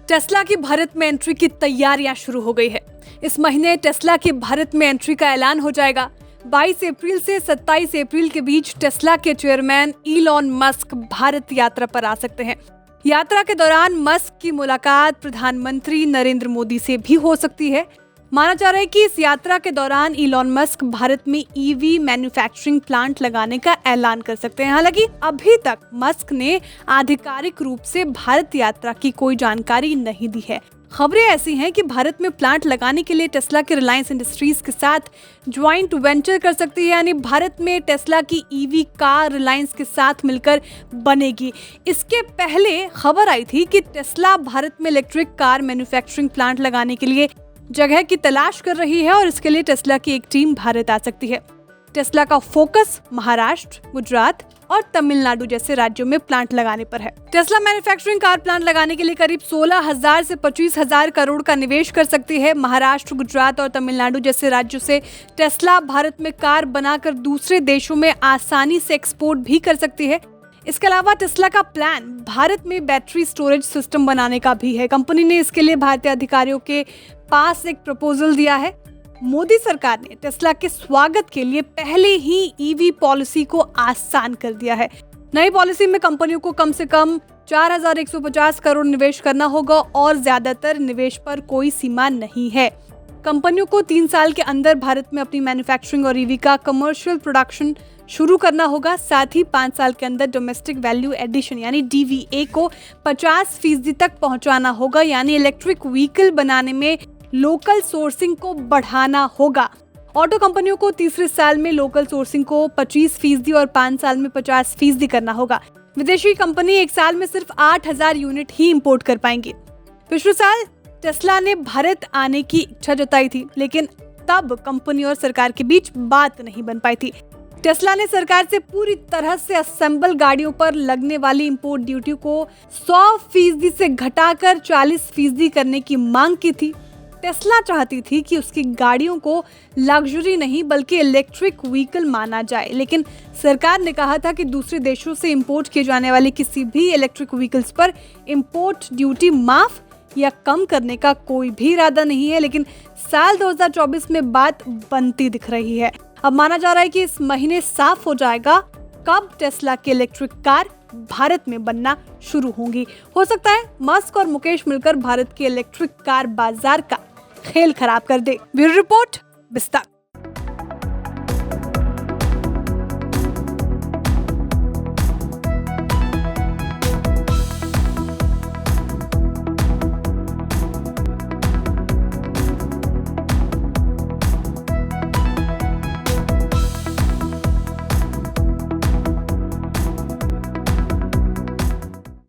Tesla की भारत में entry की तैयारियां शुरू हो गई है। इस महीने टेस्ला की भारत में एंट्री का ऐलान हो जाएगा। 22 अप्रैल से 27 अप्रैल के बीच टेस्ला के चेयरमैन इलॉन मस्क भारत यात्रा पर आ सकते हैं। यात्रा के दौरान मस्क की मुलाकात प्रधानमंत्री नरेंद्र मोदी से भी हो सकती है। माना जा रहा है कि इस यात्रा के दौरान इलॉन मस्क भारत में ईवी मैन्युफैक्चरिंग प्लांट लगाने का ऐलान कर सकते हैं। हालांकि अभी तक मस्क ने आधिकारिक रूप से भारत यात्रा की कोई जानकारी नहीं दी है। खबरें ऐसी हैं कि भारत में प्लांट लगाने के लिए टेस्ला के रिलायंस इंडस्ट्रीज के साथ ज्वाइंट वेंचर कर सकती है, यानी भारत में टेस्ला की ईवी कार रिलायंस के साथ मिलकर बनेगी। इसके पहले खबर आई थी कि टेस्ला भारत में इलेक्ट्रिक कार मैन्युफैक्चरिंग प्लांट लगाने के लिए जगह की तलाश कर रही है और इसके लिए टेस्ला की एक टीम भारत आ सकती है। टेस्ला का फोकस महाराष्ट्र, गुजरात और तमिलनाडु जैसे राज्यों में प्लांट लगाने पर है। टेस्ला मैन्युफैक्चरिंग कार प्लांट लगाने के लिए करीब 16,000 से 25,000 करोड़ का निवेश कर सकती है। महाराष्ट्र, गुजरात और तमिलनाडु जैसे राज्यों से टेस्ला भारत में कार बनाकर दूसरे देशों में आसानी से एक्सपोर्ट भी कर सकती है। इसके अलावा टेस्ला का प्लान भारत में बैटरी स्टोरेज सिस्टम बनाने का भी है। कंपनी ने इसके लिए भारतीय अधिकारियों के पास एक प्रपोजल दिया है। मोदी सरकार ने टेस्ला के स्वागत के लिए पहले ही ईवी पॉलिसी को आसान कर दिया है। नई पॉलिसी में कंपनियों को कम से कम 4,150 करोड़ निवेश करना होगा और ज्यादातर निवेश पर कोई सीमा नहीं है। कंपनियों को 3 साल के अंदर भारत में अपनी मैन्युफैक्चरिंग और ईवी का कमर्शियल प्रोडक्शन शुरू करना होगा। साथ ही 5 साल के अंदर डोमेस्टिक वैल्यू एडिशन यानी DVA को 50% तक पहुंचाना होगा, यानी इलेक्ट्रिक व्हीकल बनाने में लोकल सोर्सिंग को बढ़ाना होगा। ऑटो कंपनियों को तीसरे साल में लोकल सोर्सिंग को 25% और 5 साल में 50% करना होगा। विदेशी कंपनी एक साल में सिर्फ 8,000 यूनिट ही इंपोर्ट कर पाएंगी। पिछले साल टेस्ला ने भारत आने की इच्छा जताई थी, लेकिन तब कंपनी और सरकार के बीच बात नहीं बन पाई थी। टेस्ला ने सरकार से पूरी तरह से असेंबल गाड़ियों पर लगने वाली इंपोर्ट ड्यूटी को 100% से घटाकर 40% करने की मांग की थी। टेस्ला चाहती थी कि उसकी गाड़ियों को लग्जरी नहीं बल्कि इलेक्ट्रिक व्हीकल माना जाए, लेकिन सरकार ने कहा था कि दूसरे देशों से इंपोर्ट किए जाने वाले किसी भी इलेक्ट्रिक व्हीकल्स पर इंपोर्ट ड्यूटी माफ या कम करने का कोई भी इरादा नहीं है। लेकिन साल 2024 में बात बनती दिख रही है। अब माना जा रहा है कि इस महीने साफ हो जाएगा कब टेस्ला की इलेक्ट्रिक कार भारत में बनना शुरू होंगी। हो सकता है मस्क और मुकेश मिलकर भारत के इलेक्ट्रिक कार बाजार का खेल खराब कर दे। ब्यूरो रिपोर्ट, बिस्तर।